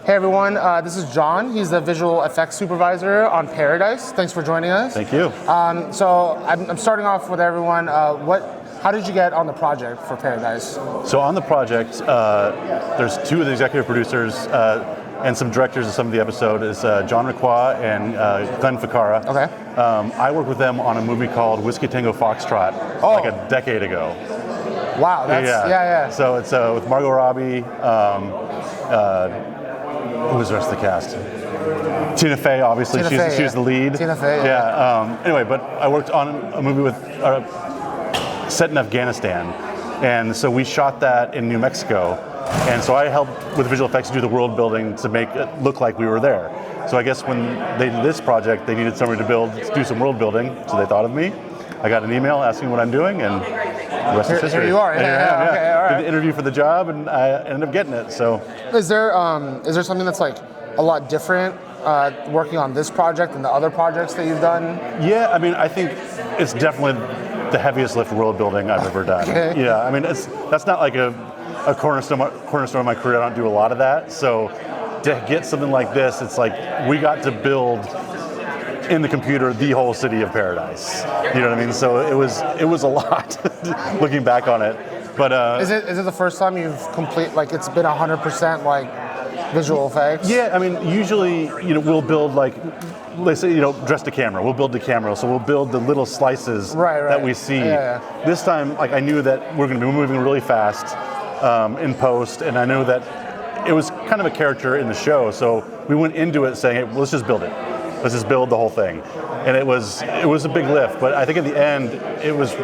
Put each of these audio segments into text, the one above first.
Hey everyone, this is John. He's the Visual FX Supervisor on Paradise. Thanks for joining us. Thank you. So I'm starting off with everyone. How did you get on the project for Paradise? So on the project, there's two of the executive producers and some directors of some of the episode is John Requa and Glenn Ficarra. Okay. I worked with them on a movie called Whiskey Tango Foxtrot like a decade ago. Wow, that's, yeah. So it's with Margot Robbie, who was the rest of the cast? Tina Fey, obviously. She was the lead. Tina Fey, Anyway, but I worked on a movie set in Afghanistan. And so we shot that in New Mexico. And so I helped with visual effects do the world building to make it look like we were there. So I guess when they did this project, they needed somebody to do some world building. So they thought of me. I got an email asking what I'm doing, and the rest is history. Here you are. Yeah. Okay, all right. Did the interview for the job, and I ended up getting it. So, is there something that's like a lot different working on this project than the other projects that you've done? Yeah, I mean, I think it's definitely the heaviest lift world building I've ever done. Okay. Yeah, I mean, that's not like a cornerstone of my career. I don't do a lot of that. So to get something like this, it's like we got to build in the computer the whole city of Paradise. You know what I mean? So it was a lot looking back on it. But is it the first time you've it's been 100% like visual effects? Yeah, I mean, usually we'll build let's say dress to camera. We'll build the camera, so we'll build the little slices that we see. Yeah. This time, I knew that we're going to be moving really fast in post, and I knew that it was kind of a character in the show. So we went into it saying, hey, well, let's just build it. Let's just build the whole thing. And it was a big lift, but I think in the end it was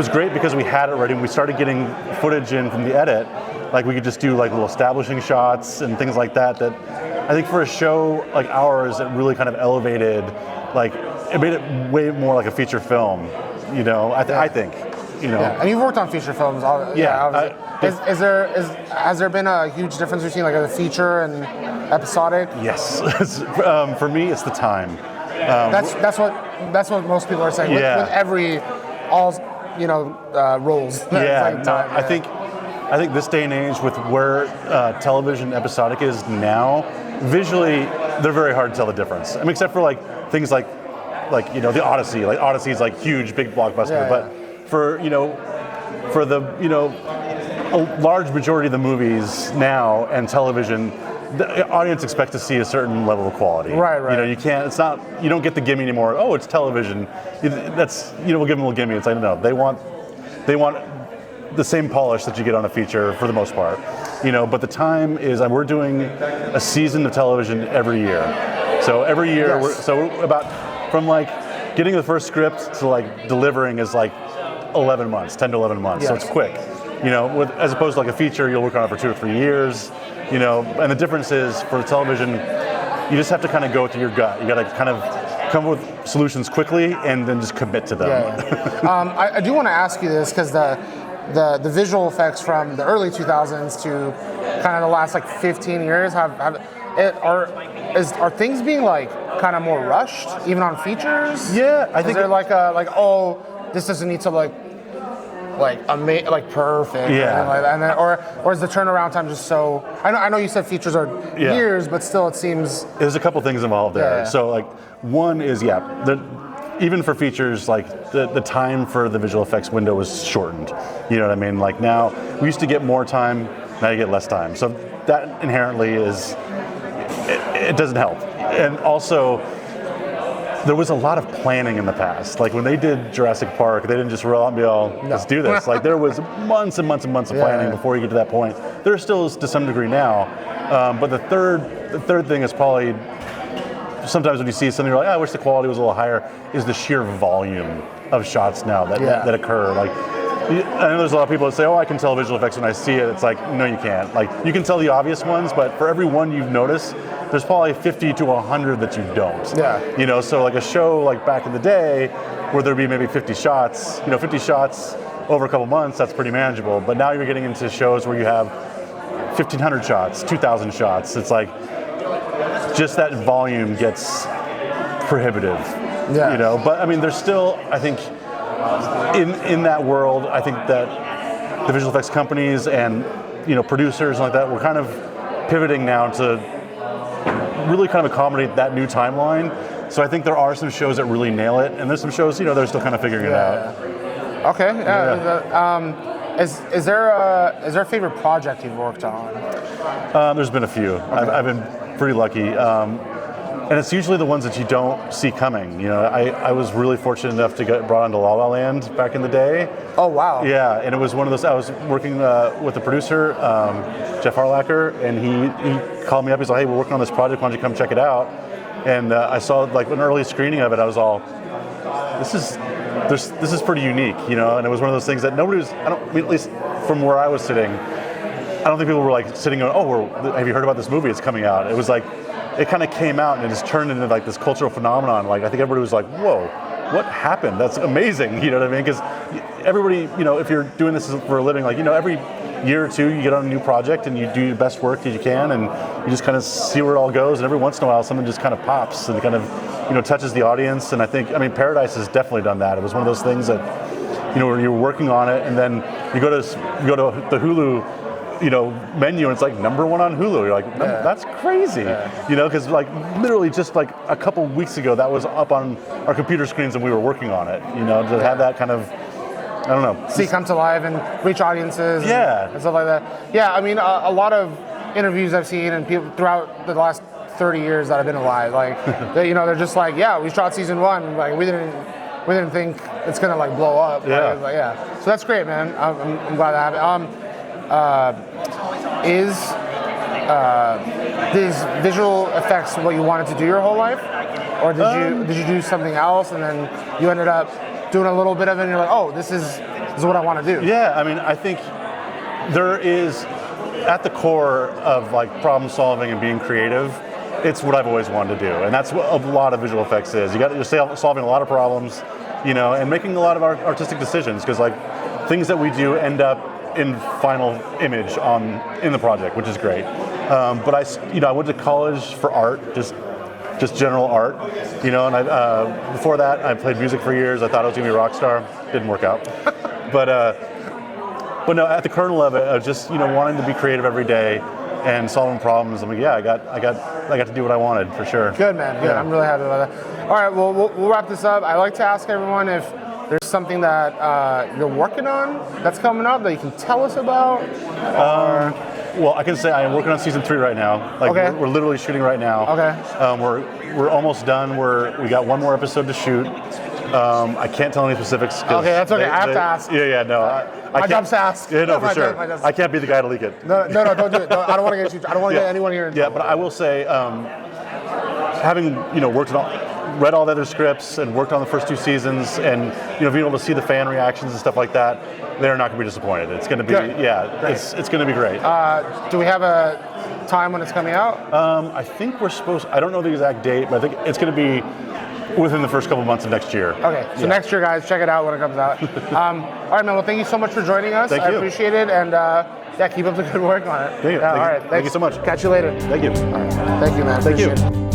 great because we had it ready and we started getting footage in from the edit. Like we could just do little establishing shots and things like that I think for a show like ours, it really kind of elevated, it made it way more like a feature film, I think. Yeah. And you've worked on feature films. Has there been a huge difference between a feature and episodic? Yes. For me, it's the time. That's what most people are saying. Yeah. With roles. I think this day and age, with where television episodic is now, visually they're very hard to tell the difference. I mean, except for things like the Odyssey. Odyssey is huge, big blockbuster. But for the a large majority of the movies now and television, the audience expects to see a certain level of quality. Right. You don't get the gimme anymore. Oh, it's television. We'll give them a little gimme. It's no. They want the same polish that you get on a feature for the most part. But the time is, we're doing a season of television every year. So every year, we're about from getting the first script to delivering is 11 months, 10 to 11 months. Yes. So it's quick. As opposed to a feature, you'll work on it for 2 or 3 years. And the difference is for television, you just have to kind of go to your gut. You got to kind of come up with solutions quickly and then just commit to them. Yeah. I do want to ask you this because the visual effects from the early 2000s to kind of the last 15 years are things being kind of more rushed even on features? Yeah, I think they're this doesn't need to perfect. Yeah. Or is the turnaround time just so? I know you said features are years, but still it seems there's a couple things involved there. Yeah. So one is even for features the time for the visual effects window was shortened. You know what I mean? Now we used to get more time, now you get less time. So that inherently it doesn't help. And also, there was a lot of planning in the past. When they did Jurassic Park, they didn't just roll out and be let's do this. There was months and months and months of planning before you get to that point. There still is to some degree now. But the third thing is probably, sometimes when you see something, you're I wish the quality was a little higher, is the sheer volume of shots now that occur. I know there's a lot of people that say, I can tell visual effects when I see it. It's no, you can't. You can tell the obvious ones, but for every one you've noticed, there's probably 50 to 100 that you don't. Yeah. So a show back in the day where there'd be maybe 50 shots, 50 shots over a couple months, that's pretty manageable. But now you're getting into shows where you have 1,500 shots, 2,000 shots. It's just that volume gets prohibitive. Yeah. But I mean, there's still, I think, in that world, I think that the visual effects companies and producers like that were kind of pivoting now to really kind of accommodate that new timeline. So I think there are some shows that really nail it, and there's some shows, they're still kind of figuring it out. Okay. Is there a favorite project you've worked on? There's been a few. Okay. I've been pretty lucky. And it's usually the ones that you don't see coming. I was really fortunate enough to get brought onto La La Land back in the day. Oh, wow. Yeah, and it was one of those, I was working with the producer, Jeff Harlacher, and he called me up. He's like, hey, we're working on this project. Why don't you come check it out? And I saw like an early screening of it. I was all, this is pretty unique, and it was one of those things that nobody was, at least from where I was sitting, I don't think people were like sitting going, oh, have you heard about this movie? It's coming out. It was like, it kind of came out and it just turned into like this cultural phenomenon. Like I think everybody was like, whoa, what happened? That's amazing. You know what I mean? Because everybody, if you're doing this for a living, like, every year or two you get on a new project and you do your best work that you can and you just kind of see where it all goes. And every once in a while something just kind of pops and kind of, touches the audience. And I think, Paradise has definitely done that. It was one of those things that, where you're working on it and then you go to the Hulu menu and it's like #1 on Hulu. You're like, that's crazy, because like literally just like a couple weeks ago that was up on our computer screens and we were working on it. To have that kind of, I don't know, see come to life and reach audiences, and stuff like that. Yeah, I mean, a lot of interviews I've seen and people throughout the last 30 years that I've been alive, like they're just like, yeah, we shot season 1, like we didn't think it's gonna like blow up. Yeah, like, so that's great, man. I'm glad that happened. Is these visual effects what you wanted to do your whole life, or did you do something else and then you ended up doing a little bit of it and you're like, oh, this is what I want to do? Yeah, I mean, I think there is at the core of like problem solving and being creative. It's what I've always wanted to do, and that's what a lot of visual effects is. You're solving a lot of problems, and making a lot of artistic decisions because like things that we do end up in final image in the project, which is great. But I went to college for art, just general art, and before that I played music for years. I thought I was gonna be a rock star, didn't work out. But no, at the kernel of it, I was just wanting to be creative every day and solving problems. I'm like, I got to do what I wanted for sure. Good, man. Good. Yeah. I'm really happy about that. All right, well, we'll wrap this up. I like to ask everyone if there's something that you're working on that's coming up that you can tell us about. Well, I can say I am working on season 3 right now. Like we're literally shooting right now. Okay. We're almost done. We got one more episode to shoot. I can't tell any specifics. Okay, that's okay. I have to ask. Yeah, no. My job's to ask. Yeah, no, for sure. I can't be the guy to leak it. No, don't do it. No, I don't want to get you. I don't want to get anyone here in trouble. But I will say, having read all the other scripts and worked on the first 2 seasons, and being able to see the fan reactions and stuff like that, they're not going to be disappointed. It's going to be it's going to be great. Do we have a time when it's coming out? I think we're supposed. I don't know the exact date, but I think it's going to be within the first couple months of next year. Okay, so next year, guys, check it out when it comes out. All right, man. Well, thank you so much for joining us. Thank you. I appreciate it, and keep up the good work on it. Thank you. All right, thank you so much. Catch you later. Thank you. All right. Thank you, man. Thank appreciate you. it.